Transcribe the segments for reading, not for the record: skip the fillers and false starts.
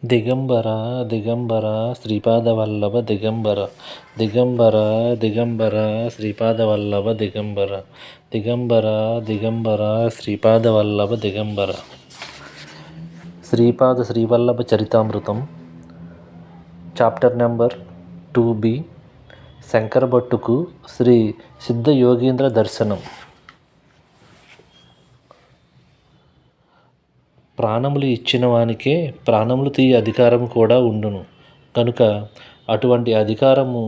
దిగంబర దిగంబర శ్రీపాదవల్లభ దిగంబర దిగంబర దిగంబర శ్రీపాదవల్లభ దిగంబర దిగంబర దిగంబర శ్రీపాదవల్లభ దిగంబర. Sripada Srivallabha Charitamrutam chapter number 2B. శంకరభట్టుకు శ్రీ సిద్ధ యోగీంద్ర దర్శనం. ప్రాణములు ఇచ్చిన వానికే ప్రాణములు తీయ అధికారం కూడా ఉండును కనుక అటువంటి అధికారము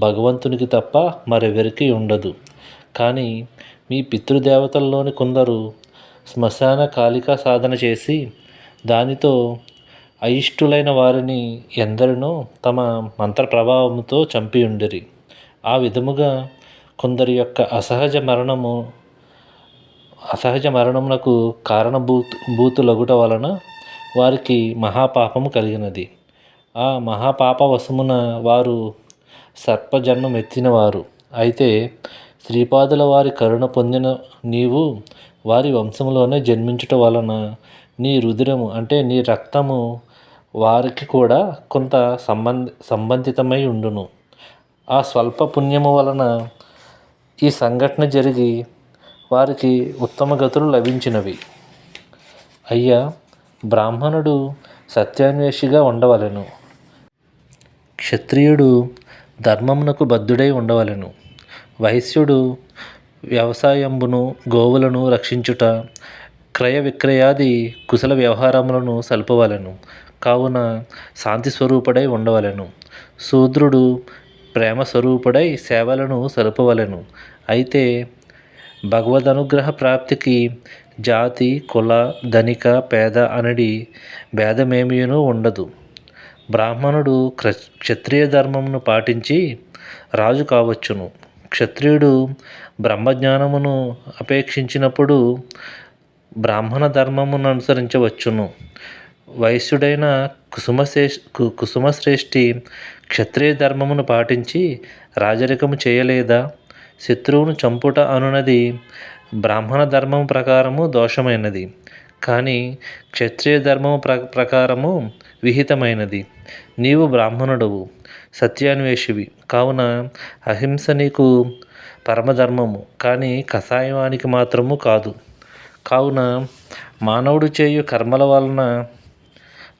భగవంతునికి తప్ప మరెవరికి ఉండదు. కానీ మీ పితృదేవతల్లోని కొందరు శ్మశాన కాళికా సాధన చేసి దానితో అయిష్టులైన వారిని ఎందరినో తమ మంత్ర ప్రభావంతో చంపియుండిరి. ఆ విధముగా కొందరి యొక్క అసహజ మరణమునకు కారణభూతులగుట వలన వారికి మహాపాపము కలిగినది. ఆ మహాపాప వశమున వారు సర్పజన్మమెత్తినవారు. అయితే శ్రీపాదుల వారి కరుణ పొందిన నీవు వారి వంశములోనే జన్మించుట వలన నీ రుధిరము అంటే నీ రక్తము వారికి కూడా కొంత సంబంధితమై ఉండును. ఆ స్వల్ప పుణ్యము వలన ఈ సంఘటన జరిగి వారికి ఉత్తమ గతులు లభించినవి. అయ్యా, బ్రాహ్మణుడు సత్యాన్వేషిగా ఉండవలెను. క్షత్రియుడు ధర్మమునకు బద్ధుడై ఉండవలెను. వైశ్యుడు వ్యవసాయంబును గోవులను రక్షించుట క్రయ విక్రయాది కుశల వ్యవహారములను సల్పవలెను. కావున శాంతి స్వరూపుడై ఉండవలెను. శూద్రుడు ప్రేమ స్వరూపుడై సేవలను సలుపవలెను. అయితే భగవదనుగ్రహ ప్రాప్తికి జాతి కుల ధనిక పేద అనడి భేదమేమీనూ ఉండదు. బ్రాహ్మణుడు క్షత్రియ ధర్మమును పాటించి రాజు కావచ్చును. క్షత్రియుడు బ్రహ్మజ్ఞానమును అపేక్షించినప్పుడు బ్రాహ్మణ ధర్మమును అనుసరించవచ్చును. వైశ్యుడైన కుసుమశ్రేష్ఠి క్షత్రియ ధర్మమును పాటించి రాజరికము చేయలేదా? శత్రువును చంపుట అనునది బ్రాహ్మణ ధర్మము ప్రకారము దోషమైనది, కానీ క్షత్రియ ధర్మము ప్రకారము విహితమైనది. నీవు బ్రాహ్మణుడవు, సత్యాన్వేషివి కావున అహింస నీకు పరమధర్మము, కానీ కషాయవానికి మాత్రము కాదు. కావున మానవుడు చేయు కర్మల వలన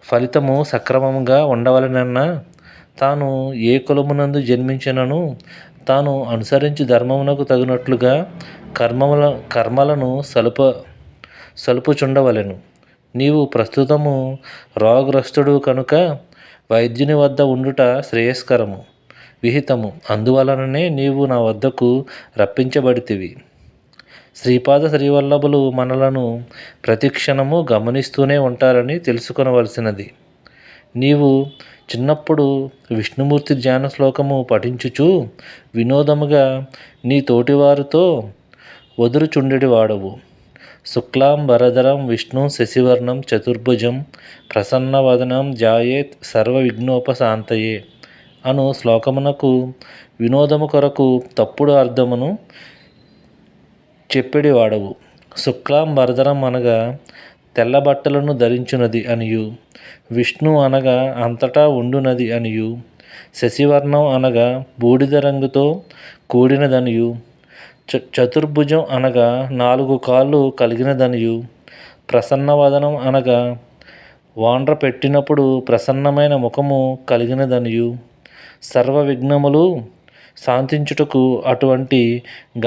ఫలితము సక్రమముగా ఉండవలెనన్న తాను ఏ కులమునందు జన్మించినను తాను అనుసరించు ధర్మమునకు తగినట్లుగా కర్మలను సలుపుచుండవలెను. నీవు ప్రస్తుతము రోగగ్రస్తుడు కనుక వైద్యుని వద్ద ఉండుట శ్రేయస్కరము, విహితము. అందువలననే నీవు నా వద్దకు రప్పించబడితివి. శ్రీపాద శ్రీవల్లభులు మనలను ప్రతిక్షణము గమనిస్తూనే ఉంటారని తెలుసుకొనవలసినది. నీవు చిన్నప్పుడు విష్ణుమూర్తి ధ్యాన శ్లోకము పఠించుచు వినోదముగా నీ తోటివారితో వదురుచుండెడివాడవు. శుక్లాంబరధరం విష్ణు శశివర్ణం చతుర్భుజం ప్రసన్నవదనం ధ్యాయేత్ సర్వవిఘ్నోపశాంతయే అను శ్లోకమునకు వినోదము కొరకు తప్పుడు అర్థమును చెప్పెడివాడవు. శుక్లాంబరధరం అనగా తెల్ల బట్టలను ధరించున్నది అనియు, విష్ణు అనగా అంతటా ఉండునది అనియు, శశివర్ణం అనగా బూడిద రంగుతో కూడినదనియు, చతుర్భుజం అనగా 4 కాళ్ళు కలిగినదనియు, ప్రసన్నవదనం అనగా వాండ్ర పెట్టినప్పుడు ప్రసన్నమైన ముఖము కలిగినదనియు, సర్వ విఘ్నములు శాంతించుటకు అటువంటి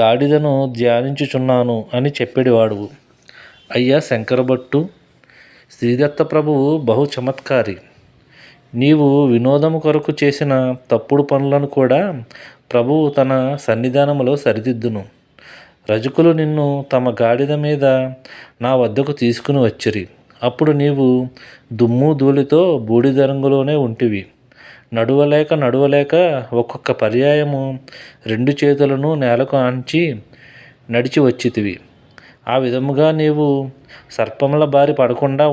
గాడిదను ధ్యానించుచున్నాను అని చెప్పేడివాడువు. అయ్యా శంకరభట్టు, శ్రీదత్త ప్రభువు బహు చమత్కారి. నీవు వినోదము కొరకు చేసిన తప్పుడు పనులను కూడా ప్రభువు తన సన్నిధానములో సరిదిద్దును. రజకులు నిన్ను తమ గాడిద మీద నా వద్దకు తీసుకుని వచ్చిరి. అప్పుడు నీవు దుమ్ము ధూళితో బూడిద రంగులోనే ఉంటివి. నడువలేక ఒక్కొక్క పర్యాయము 2 చేతులను నేలకు ఆంచి నడిచి వచ్చితివి. ఆ విధముగా నీవు సర్పముల బారి పడకుండా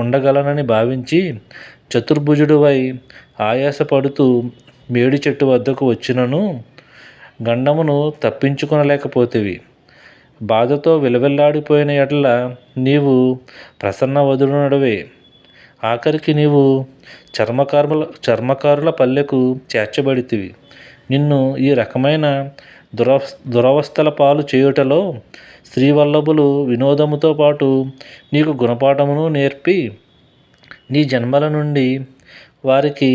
ఉండగలనని భావించి చతుర్భుజుడువై ఆయాసపడుతూ మేడి చెట్టు వద్దకు వచ్చినను గండమును తప్పించుకొనలేకపోతివి. బాధతో విలవిల్లాడిపోయిన ఎడల నీవు ప్రసన్నవదనుడవే. ఆఖరికి నీవు చర్మకారుల పల్లెకు చేర్చబడితివి. నిన్ను ఈ రకమైన దురవస్థల పాలు చేయుటలో శ్రీవల్లభులు వినోదముతో పాటు నీకు గుణపాఠమును నేర్పి నీ జన్మల నుండి వారికి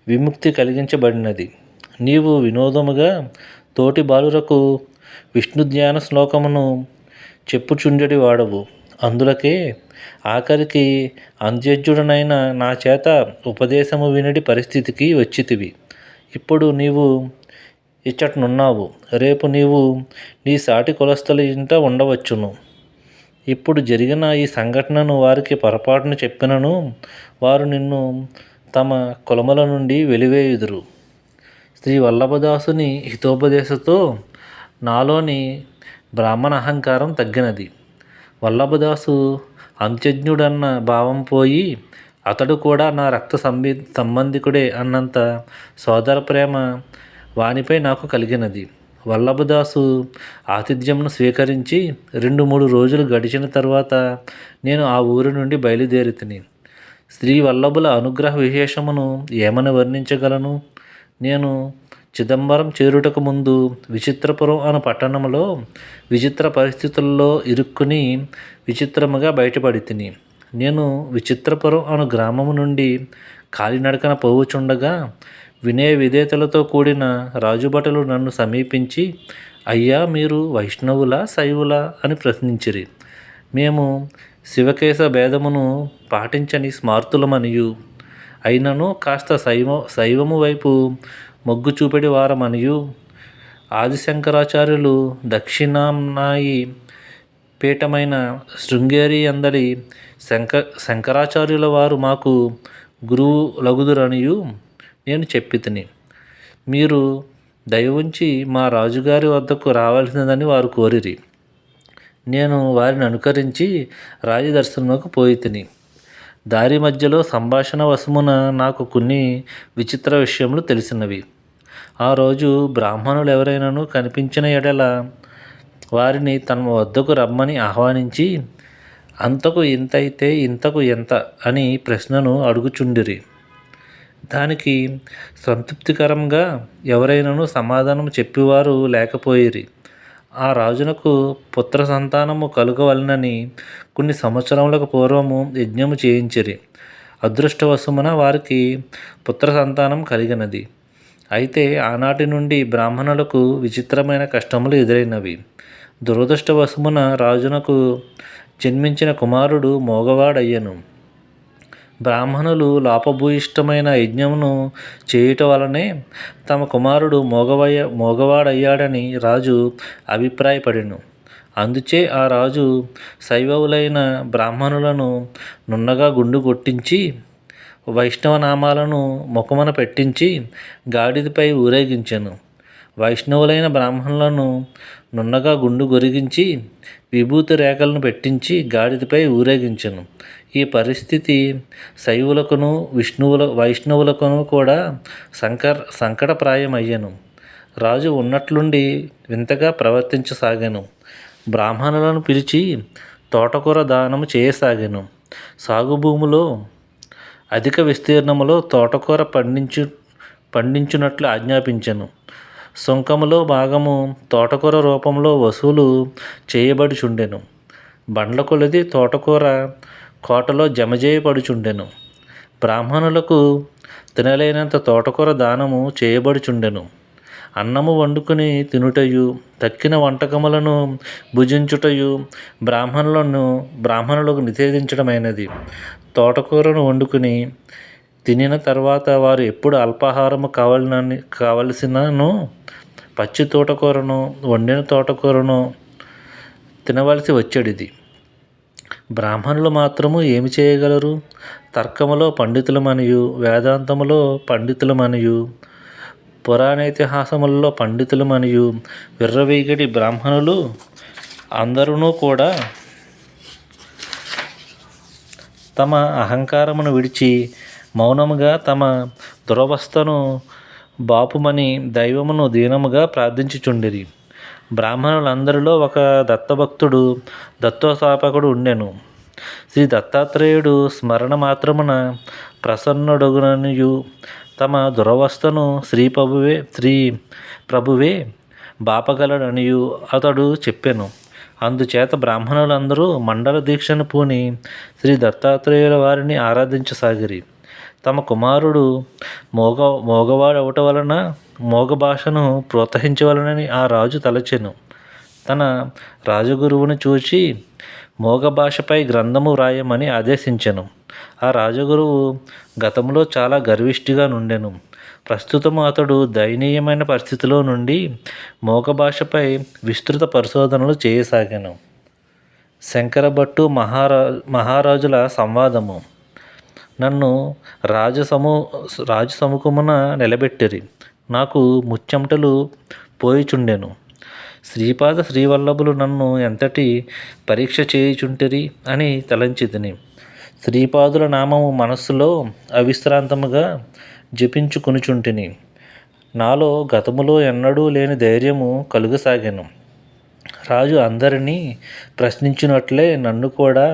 విముక్తి కలిగించబడినది. నీవు వినోదముగా తోటి బాలురకు విష్ణు ధ్యాన శ్లోకమును చెప్పుచుండెడి వాడవు. అందులకే ఆఖరికి అంత్యజ్ఞుడనైన నా చేత ఉపదేశము వినడి పరిస్థితికి వచ్చితివి. ఇప్పుడు నీవు ఇచ్చటనున్నావు, రేపు నీవు నీ సాటి కులస్థుల ఇంట ఉండవచ్చును. ఇప్పుడు జరిగిన ఈ సంఘటనను వారికి పొరపాటున చెప్పినను వారు నిన్ను తమ కులముల నుండి వెలివేయుదురు. శ్రీ వల్లభదాసుని హితోపదేశతో నాలోని బ్రాహ్మణ అహంకారం తగ్గినది. వల్లభదాసు అంత్యజ్ఞుడన్న భావం పోయి అతడు కూడా నా రక్త సంబంధికుడే అన్నంత సోదర ప్రేమ వానిపై నాకు కలిగినది. వల్లభదాసు ఆతిథ్యంను స్వీకరించి 2-3 రోజులు గడిచిన తర్వాత నేను ఆ ఊరి నుండి బయలుదేరితిని. శ్రీ వల్లభుల అనుగ్రహ విశేషమును ఏమని వర్ణించగలను? నేను చిదంబరం చేరుటకు ముందు విచిత్రపురం అను పట్టణంలో విచిత్ర పరిస్థితుల్లో ఇరుక్కుని విచిత్రముగా బయటపడితిని. నేను విచిత్రపురం అను గ్రామము నుండి కాలినడకన పోవుచుండగా వినయ విధేయతలతో కూడిన రాజుభటులు నన్ను సమీపించి, అయ్యా, మీరు వైష్ణవులా శైవులా అని ప్రశ్నించిరి. మేము శివకేశ భేదమును పాటించని స్మార్తులమనియు అయినను కాస్త శైవము వైపు మొగ్గు చూపెడి వారమనియు ఆదిశంకరాచార్యులు దక్షిణాంనాయి పీఠమైన శృంగేరి అందరి శంకరాచార్యుల వారు మాకు గురువు లగుదురనియు నేను చెప్పితిని. మీరు దయ ఉంచి మా రాజుగారి వద్దకు రావాల్సిందని వారు కోరిరి. నేను వారిని అనుకరించి రాజదర్శనముకు పోయితిని. దారి మధ్యలో సంభాషణ వశమున నాకు కొన్ని విచిత్ర విషయములు తెలిసినవి. ఆ రోజు బ్రాహ్మణులు ఎవరైనాను కనిపించిన ఎడల వారిని తమ వద్దకు రమ్మని ఆహ్వానించి అంతకు ఇంత అయితే ఇంతకు ఎంత అని ప్రశ్నను అడుగుచుండిరి. దానికి సంతృప్తికరంగా ఎవరైనాను సమాధానం చెప్పేవారు లేకపోయిరి. ఆ రాజునకు పుత్ర సంతానము కలుగవలనని కొన్ని సంవత్సరములకు పూర్వము యజ్ఞము చేయించిరి. అదృష్టవశమున వారికి పుత్ర సంతానం కలిగినది. అయితే ఆనాటి నుండి బ్రాహ్మణులకు విచిత్రమైన కష్టములు ఎదురైనవి. దురదృష్టవశమున రాజునకు జన్మించిన కుమారుడు మోగవాడయ్యను. బ్రాహ్మణులు లోపభూయిష్టమైన యజ్ఞమును చేయుట వలనే తమ కుమారుడు మోగవాడయ్యాడని రాజు అభిప్రాయపడెను. అందుచే ఆ రాజు శైవవులైన బ్రాహ్మణులను నున్నగా గుండు కొట్టించి వైష్ణవ నామాలను ముఖమున పెట్టించి గాడిదపై ఊరేగించెను. వైష్ణవులైన బ్రాహ్మణులను నున్నగా గుండు గొరిగించి విభూతి రేఖలను పెట్టించి గాడిదపై ఊరేగించెను. ఈ పరిస్థితి శైవులకును వైష్ణవులకును కూడా సంకటప్రాయమయ్యను. రాజు ఉన్నట్లుండి వింతగా ప్రవర్తించసాగాను. బ్రాహ్మణులను పిలిచి తోటకూర దానము చేయసాగాను. సాగు భూమిలో అధిక విస్తీర్ణములో తోటకూర పండించునట్లు ఆజ్ఞాపించెను. సుంకములో భాగము తోటకూర రూపంలో వసూలు చేయబడుచుండెను. బండ్ల కొలది తోటకూర కోటలో జమజేయబడుచుండెను. బ్రాహ్మణులకు తినలేనంత తోటకూర దానము చేయబడుచుండెను. అన్నము వండుకుని తినుటయు తక్కిన వంటకములను భుజించుటయు బ్రాహ్మణులకు నిషేధించడమైనది. తోటకూరను వండుకుని తినిన తర్వాత వారు ఎప్పుడు అల్పాహారము కావలసినను పచ్చి తోటకూరను వండిన తోటకూరను తినవలసి వచ్చేటిది. బ్రాహ్మణులు మాత్రము ఏమి చేయగలరు? తర్కములో పండితులమనియు వేదాంతములో పండితులమనియు పురాణేతిహాసములలో పండితులమనియు విర్రవీగడి బ్రాహ్మణులు అందరూ కూడా తమ అహంకారమును విడిచి మౌనముగా తమ దురవస్థను బాపుమని దైవమును దీనముగా ప్రార్థించుచుండిరి. బ్రాహ్మణులందరిలో ఒక దత్తభక్తుడు దత్తోస్థాపకుడు ఉండెను. శ్రీ దత్తాత్రేయుడు స్మరణ మాత్రమున ప్రసన్నుడగుననియు తమ దురవస్థను శ్రీ ప్రభువే బాపగలడనియు అతడు చెప్పెను. అందుచేత బ్రాహ్మణులందరూ మండల దీక్షను పూని శ్రీ దత్తాత్రేయుల వారిని ఆరాధించసాగిరి. తమ కుమారుడు మోగవాడవట వలన మోగ భాషను ప్రోత్సహించవలనని ఆ రాజు తలచెను. తన రాజగురువుని చూచి మోగ భాషపై గ్రంథము వ్రాయమని ఆదేశించెను. ఆ రాజగురువు గతంలో చాలా గర్విష్ఠిగా నుండెను. ప్రస్తుతము అతడు దయనీయమైన పరిస్థితిలో నుండి మోగ భాషపై విస్తృత పరిశోధనలు చేయసాగాను. శంకరభట్టు మహారాజుల సంవాదము. నన్ను రాజసముఖమున నిలబెట్టిరి. నాకు ముచ్చెమటలు పోయిచుండెను. శ్రీపాద శ్రీవల్లభులు నన్ను ఎంతటి పరీక్ష చేయుచుంటిరి అని తలంచితిని. శ్రీపాదుల నామము మనస్సులో అవిశ్రాంతముగా జపించుకొనుచుంటిని. నాలో గతములో ఎన్నడూ లేని ధైర్యము కలుగసాగాను. రాజు అందరినీ ప్రశ్నించినట్లే నన్ను కూడా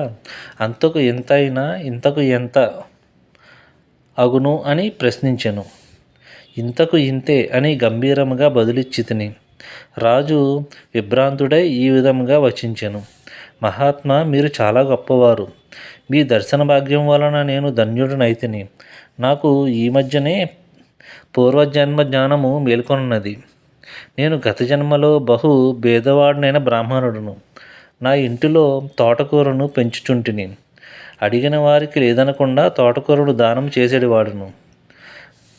అంతకు ఎంత అయినా ఇంతకు ఎంత అగును అని ప్రశ్నించెను. ఇంతకు ఇంతే అని గంభీరముగా బదులిచ్చితిని. రాజు విభ్రాంతుడై ఈ విధముగా వచించెను. మహాత్మా, మీరు చాలా గొప్పవారు. మీ దర్శన భాగ్యం వలన నేను ధన్యుడనైతిని. నాకు ఈ మధ్యనే పూర్వజన్మ జ్ఞానము మేల్కొన్నది. నేను గత జన్మలో బహు భేదవాడినైన బ్రాహ్మణుడును. నా ఇంటిలో తోటకూరను పెంచుచుంటిని. అడిగిన వారికి లేదనకుండా తోటకూరను దానం చేసేటివాడును.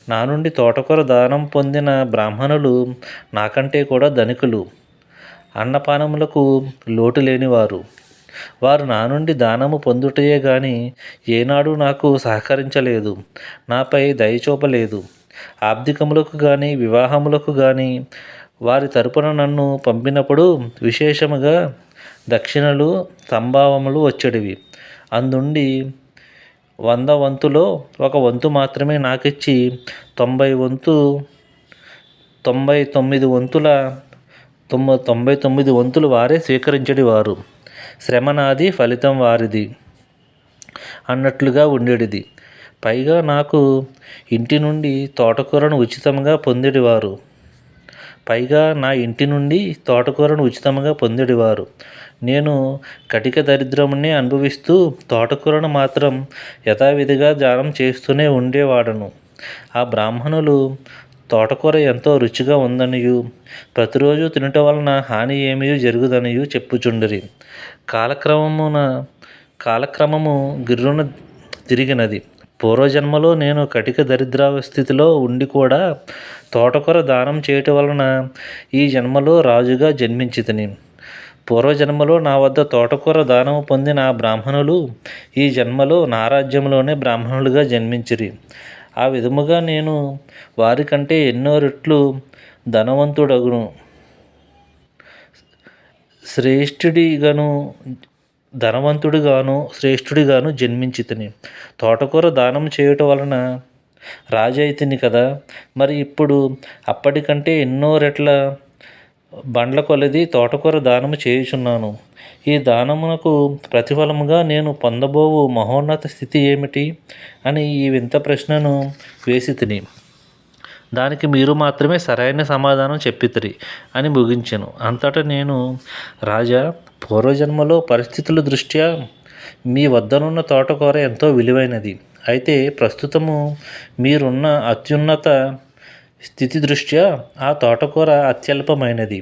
నా నుండి తోటకూర దానం పొందిన బ్రాహ్మణులు నాకంటే కూడా ధనికులు, అన్నపానములకు లోటు లేనివారు. వారు నా నుండి దానము పొందుటయే గాని ఏనాడు నాకు సహకరించలేదు, నాపై దయచూపలేదు. ఆబ్దికములకు కానీ వివాహములకు కానీ వారి తరపున నన్ను పంపినప్పుడు విశేషముగా దక్షిణలు సంభావములు వచ్చేటివి. అందుండి 100 వంతులో 1 వంతు మాత్రమే నాకిచ్చి 99 వంతులు వారే స్వీకరించేటివారు. శ్రమ నాది, ఫలితం వారిది అన్నట్లుగా ఉండేటిది. పైగా నాకు ఇంటి నుండి తోటకూరను ఉచితంగా పొందేటివారు. నేను కటిక దరిద్రమునే అనుభవిస్తూ తోటకూరను మాత్రం యథావిధిగా దానం చేస్తూనే ఉండేవాడను. ఆ బ్రాహ్మణులు తోటకూర ఎంతో రుచిగా ఉందనియు ప్రతిరోజు తినుట వలన హాని ఏమీ జరుగుదనియు చెప్పుచుండిరి. కాలక్రమము గిర్రున తిరిగినది. పూర్వజన్మలో నేను కటిక దరిద్రావస్థితిలో ఉండి కూడా తోటకూర దానం చేయటం వలన ఈ జన్మలో రాజుగా జన్మించితిని. పూర్వజన్మలో నా వద్ద తోటకూర దానము పొందిన ఆ బ్రాహ్మణులు ఈ జన్మలో నా రాజ్యంలోనే బ్రాహ్మణులుగా జన్మించిరి. ఆ విధముగా నేను వారికంటే ఎన్నో రెట్లు ధనవంతుడగును, శ్రేష్ఠుడిగాను జన్మించితిని. తోటకూర దానం చేయుట వలన రాజైతిని కదా, మరి ఇప్పుడు అప్పటికంటే ఎన్నో రెట్ల బండ్ల కొలది తోటకూర దానము చేయుచున్నాను. ఈ దానమునకు ప్రతిఫలముగా నేను పొందబోవు మహోన్నత స్థితి ఏమిటి అని ఈ వింత ప్రశ్నను వేసితిని. దానికి మీరు మాత్రమే సరైన సమాధానం చెప్పితిరి అని ముగించెను. అంతటా నేను, రాజా, పూర్వజన్మలో పరిస్థితుల దృష్ట్యా మీ వద్దనున్న తోటకూర ఎంతో విలువైనది. అయితే ప్రస్తుతము మీరున్న అత్యున్నత స్థితి దృష్ట్యా ఆ తోటకూర అత్యల్పమైనది.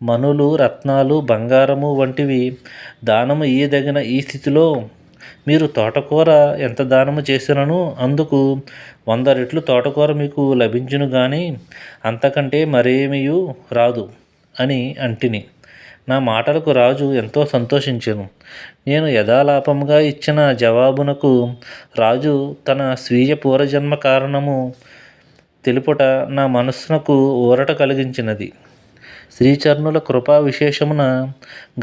మణులు, రత్నాలు, బంగారము వంటివి దానము ఇయ్యదగిన ఈ స్థితిలో మీరు తోటకూర ఎంత దానము చేసినను అందుకు 100 రెట్లు తోటకూర మీకు లభించును గాని అంతకంటే మరేమీయూ రాదు అని అంటిని. నా మాటలకు రాజు ఎంతో సంతోషించెను. నేను యథాలాపంగా ఇచ్చిన జవాబునకు రాజు తన స్వీయ పూర్వజన్మ కారణము తెలుపుట నా మనస్సునకు ఊరట కలిగించినది. శ్రీచరణుల కృపా విశేషమున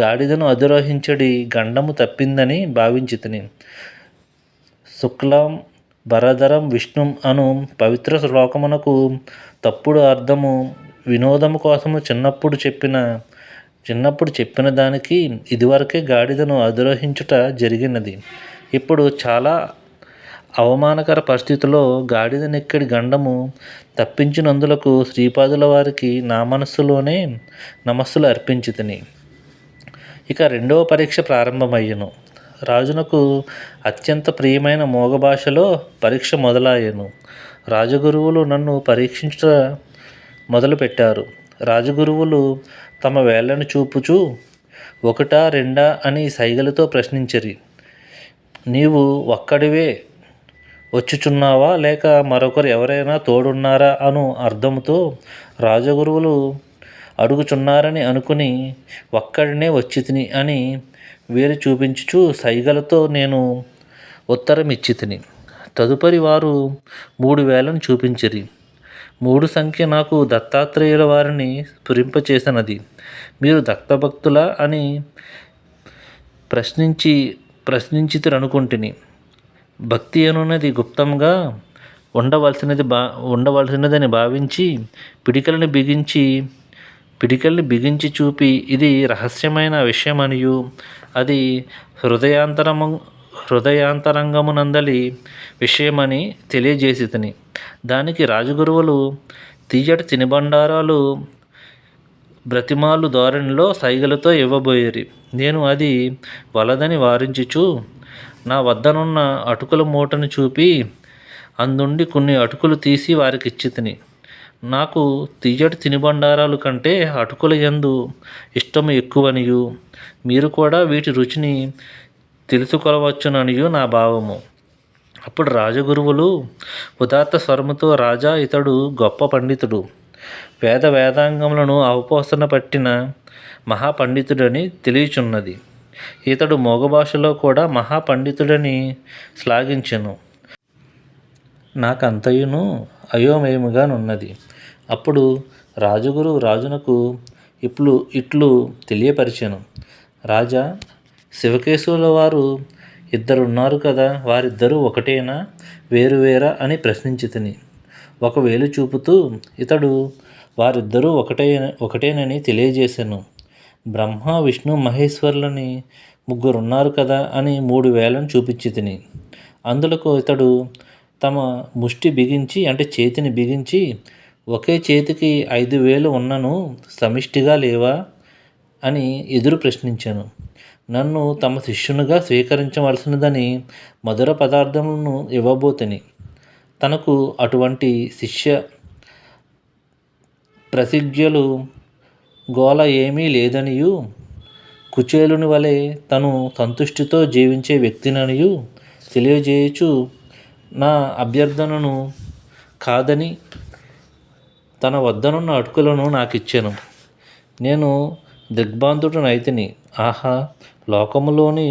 గాడిదను అధిరోహించడి గండము తప్పిందని భావించితిని. శుక్లాం భరధరం విష్ణుం అను పవిత్ర శ్లోకమునకు తప్పుడు అర్థము వినోదము కోసము చిన్నప్పుడు చెప్పిన చిన్నప్పుడు చెప్పిన దానికి ఇదివరకే గాడిదను అధిరోహించుట జరిగినది. ఇప్పుడు చాలా అవమానకర పరిస్థితిలో గాడిదనెక్కడి గండము తప్పించినందులకు శ్రీపాదుల వారికి నా మనస్సులోనే నమస్సులు అర్పించితిని. ఇక రెండవ పరీక్ష ప్రారంభమయ్యెను. రాజునకు అత్యంత ప్రియమైన మోగ భాషలో పరీక్ష మొదలాయెను. రాజగురువులు నన్ను పరీక్షించుట మొదలుపెట్టారు. రాజగురువులు తమ వేళ్ళను చూపుచూ ఒకటా రెండా అని సైగలతో ప్రశ్నించిరి. నీవు ఒక్కడివే వచ్చుచున్నావా, లేక మరొకరు ఎవరైనా తోడున్నారా అను అర్థముతో రాజగురువులు అడుగుచున్నారని అనుకుని ఒక్కడినే వచ్చితిని అని వేలు చూపించుచు సైగలతో నేను ఉత్తరం ఇచ్చితిని. తదుపరి వారు 3 వేలను చూపించిరి. 3 సంఖ్య నాకు దత్తాత్రేయుల వారిని స్ఫురింపచేసినది. మీరు దత్తభక్తులా అని ప్రశ్నించితిరనుకుంటిని. భక్తి అనున్నది గుప్తంగా ఉండవలసినదని భావించి పిడికల్ని బిగించి చూపి ఇది రహస్యమైన విషయమనియు అది హృదయాంతరంగమునందలి విషయమని తెలియజేసితిని. దానికి రాజగురువులు తీయటి తినుబండారాలు బ్రతిమాలు ధోరణిలో సైగలతో ఇవ్వబోయిరి. నేను అది వలదని వారించుచు నా వద్దనున్న అటుకుల మూటను చూపి అందుండి కొన్ని అటుకులు తీసి వారికిచ్చితిని. నాకు తీయటి తినుబండారాలు కంటే అటుకుల యందు ఇష్టము ఎక్కువనియు మీరు కూడా వీటి రుచిని తెలుసుకొనవచ్చుననియు నా భావము. అప్పుడు రాజగురువులు ఉదాత్త స్వరముతో రాజా, ఇతడు గొప్ప పండితుడు, వేదాంగములను అవపోసన పట్టిన మహాపండితుడని తెలియచున్నది. ఇతడు మోగభాషలో కూడా మహాపండితుడని శ్లాఘించెను. నాకంతయును అయోమయముగానున్నది. అప్పుడు రాజగురువు రాజునకు ఇట్లు తెలియపరిచెను. రాజా, శివకేశవుల వారు ఇద్దరున్నారు కదా, వారిద్దరూ ఒకటేనా, వేరువేరా అని ప్రశ్నించితిని. ఒక వేలు చూపుతూ ఇతడు వారిద్దరూ ఒకటేనని తెలియజేశాను. బ్రహ్మ, విష్ణు, మహేశ్వరులని 3 ఉన్నారు కదా అని 3 వేలను చూపించితిని. అందులకు ఇతడు తమ ముష్టి బిగించి అంటే చేతిని బిగించి ఒకే చేతికి 5 వేలు ఉన్నను సమిష్టిగా లేవా అని ఎదురు ప్రశ్నించాను. నన్ను తమ శిష్యునిగా స్వీకరించవలసినదని మధుర పదార్థములను ఇవ్వబోతిని. తనకు అటువంటి శిష్య ప్రతిజ్ఞలు గోల ఏమీ లేదనియు కుచేలుని వలె తను సంతుష్టితో జీవించే వ్యక్తిననియు తెలియజేయుచు నా అభ్యర్థనను కాదని తన వద్దనున్న అటుకులను నాకిచ్చెను. నేను దిగ్భ్రాంతుడనైతిని. ఆహా, లోకములోని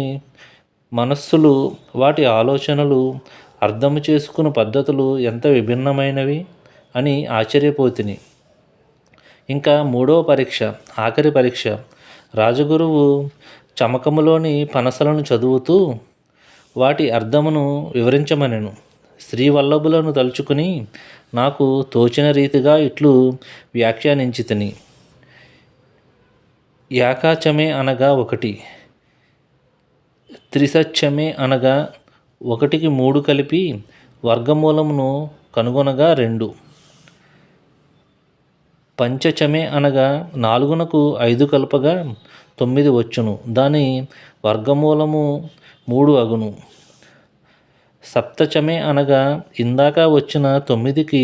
మనస్సులు, వాటి ఆలోచనలు, అర్థము చేసుకుని పద్ధతులు ఎంత విభిన్నమైనవి అని ఆశ్చర్యపోతిని. ఇంకా 3వ పరీక్ష, ఆఖరి పరీక్ష. రాజగురువు చమకములోని పనసలను చదువుతూ వాటి అర్థమును వివరించమనెను. శ్రీవల్లభులను తలుచుకుని నాకు తోచిన రీతిగా ఇట్లు వ్యాఖ్యానించితిని. యాకాచమే అనగా 1, త్రిసత్యమే అనగా 1కి 3 కలిపి వర్గమూలమును కనుగొనగా 2, పంచచమే అనగా 4నకు 5 కలుపగా 9 వచ్చును, దాని వర్గమూలము 3 అగును. సప్తచమే అనగా ఇందాక వచ్చిన 9కి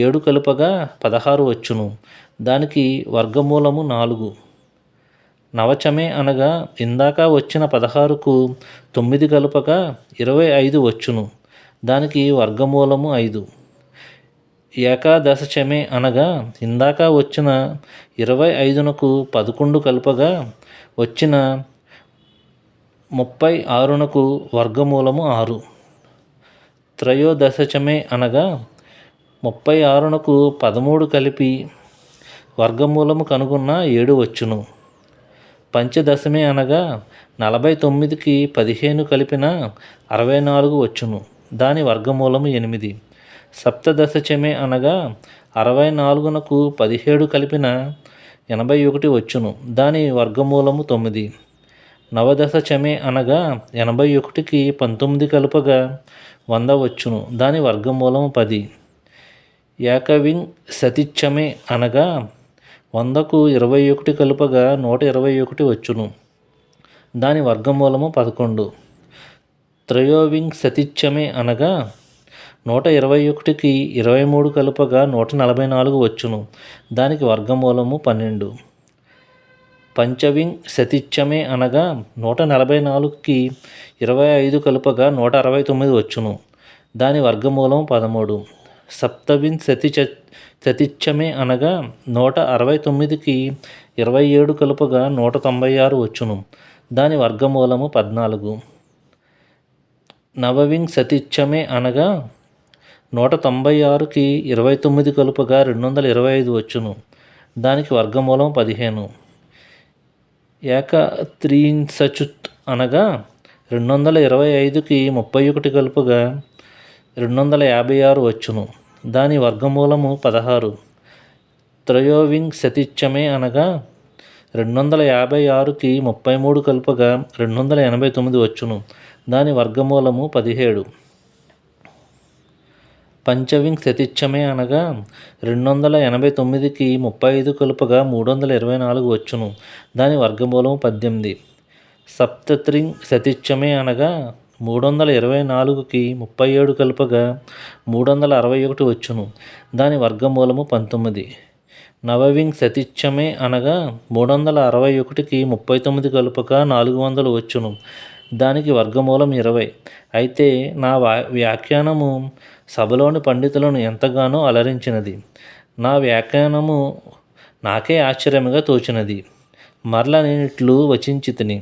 7 కలుపగా 16 వచ్చును, దానికి వర్గమూలము 4. నవచమే అనగా ఇందాక వచ్చిన 16కు 9 కలుపగా 25 వచ్చును, దానికి వర్గమూలము 5. ఏకాదశచమే అనగా ఇందాక వచ్చిన 25నకు 11 కలుపగా వచ్చిన 36నకు వర్గమూలము 6. త్రయోదశచమే అనగా 36నకు 13 కలిపి వర్గమూలము కనుగొన్న 7 వచ్చును. పంచదశమే అనగా 49కి 15 కలిపిన 64 వచ్చును, దాని వర్గమూలము 8. సప్తదశచమే అనగా 64నకు 17 కలిపిన 81 వచ్చును. దాని వర్గమూలము 9. నవదశ చమే అనగా 81కి 19 కలుపగా 100 వచ్చును. దాని వర్గమూలము 10. ఏకవింశతిచ్చమే అనగా 100కు 21 కలుపగా 121 వచ్చును. దాని వర్గమూలము 11. త్రయోవింశతిచ్చమే అనగా 121కి 23 కలుపగా 144 వచ్చును. దానికి వర్గమూలము 12. పంచవింశతిచ్చమే అనగా 144కి 25 కలుపగా 169 వచ్చును. దాని వర్గమూలం 13. సప్తవింశతిచ్చమే అనగా 169కి 27 కలుపగా 196 వచ్చును. దాని వర్గమూలము 14. నవవింశతిచ్చమే అనగా 196కి 29 కలుపగా 225 వచ్చును. దానికి వర్గమూలం 15. ఏకత్రీంశచుత్ అనగా 225కి 31 కలుపగా 256 వచ్చును. దాని వర్గమూలము 16. త్రయోవింశతిచ్చమే అనగా 256కి 33 కలుపగా 289 వచ్చును. దాని వర్గమూలము 17. పంచవింశతిచ్చమే అనగా 289కి 35 కలుపగా 324 వచ్చును. దాని వర్గమూలము 18. సప్తత్రింశతిచ్చమే అనగా 324కి 37 కలుపగా 361 వచ్చును. దాని వర్గమూలము 19. నవవింశతిచ్చమే అనగా 361కి 39 కలుపగా 400 వచ్చును. దానికి వర్గమూలం 20. అయితే నా వ్యాఖ్యానము సభలోని పండితులను ఎంతగానో అలరించినది. నా వ్యాఖ్యానము నాకే ఆశ్చర్యముగా తోచినది. మరల నేనిట్లు వచించితిని.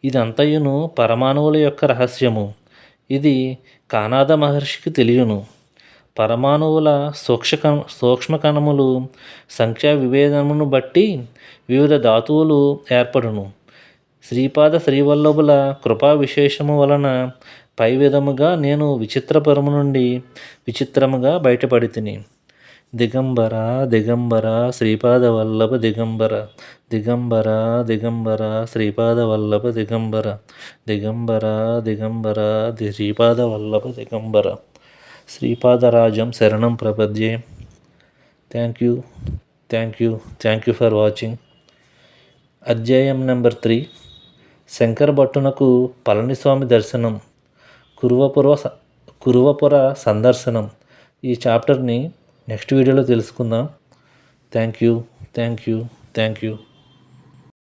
ఇదంతయును పరమాణువుల యొక్క రహస్యము. ఇది కానాద మహర్షికి తెలియను. పరమాణువుల సూక్ష్మకణములు సంఖ్యా విభేదమును బట్టి వివిధ ధాతువులు ఏర్పడును. శ్రీపాద శ్రీవల్లభుల కృపా విశేషము వలన పై విధముగా నేను విచిత్రపురము నుండి విచిత్రముగా బయటపడితిని. దిగంబర దిగంబర శ్రీపాద వల్లభ దిగంబర దిగంబర దిగంబర శ్రీపాద వల్లభ దిగంబర దిగంబర దిగంబర శ్రీపాద వల్లభ దిగంబర. శ్రీపాదరాజం శరణం ప్రపద్యే. Thank you for watching. అధ్యాయం నెంబర్ 3. శంకర భట్టునకు పళనిస్వామి దర్శనం, కురువపుర సందర్శనం. ఈ చాప్టర్ని నెక్స్ట్ వీడియోలో తెలుసుకుందాం. Thank you.